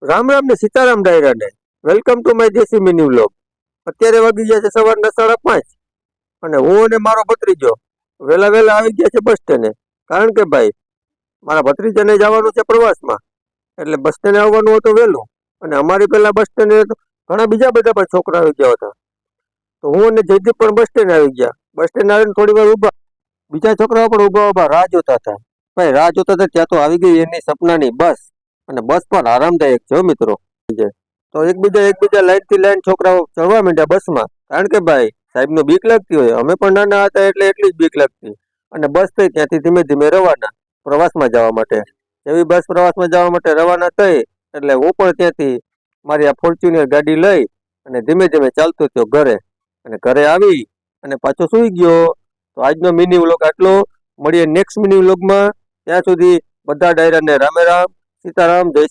રામ રામ ને સીતારામ ડાયરા ને welcome to my દેશી મિની વ્લોગ. અત્યારે વાગી ગયા છે સવારના 5:30 અને હું અને મારો ભત્રીજો વહેલા વહેલા આવી ગયા છે બસ સ્ટેન્ડે. કારણ કે ભાઈ મારા ભત્રીજાને જવાનું છે પ્રવાસમાં, એટલે બસ સ્ટેન્ડે આવવાનું હતું વહેલું. અને અમારી પહેલા બસ સ્ટેન્ડે ઘણા બીજા બધા પણ છોકરા આવી ગયા હતા, તો હું અને જયદીપ પણ બસ સ્ટેન્ડ આવી ગયા. બસ સ્ટેન્ડ આવીને થોડી વાર ઊભા, બીજા છોકરાઓ પણ ઊભા ઊભા રાહ જોતા હતા. ભાઈ રાહ જોતા હતા ત્યાં તો આવી ગઈ એની સપનાની બસ, અને બસ પણ આરામદાયક છે મિત્રો. તો એકબીજા લાઈન થી લાઈન છોકરાઓ ચડવા માંડ્યા બસમાં. કારણ કે ભાઈ સાહેબનું બીક લાગતી હોય, અમે પણ નાના હતા એટલે એટલી જ બીક લાગતી. અને બસ થઈ ત્યાંથી ધીમે ધીમે રવાના પ્રવાસમાં જવા માટે. એવી બસ પ્રવાસમાં જવા માટે રવાના થઈ એટલે હું પણ ત્યાંથી મારી આ ફોર્ચ્યુનર ગાડી લઈ અને ધીમે ધીમે ચાલતો થયો ઘરે. અને ઘરે આવી અને પાછો સુઈ ગયો. તો આજનો મિની વ્લોગ આટલો. મળીએ નેક્સ્ટ મિની વ્લોગમાં. ત્યાં સુધી બધા ડાયરાને રામે રામ, સીતારામ, જય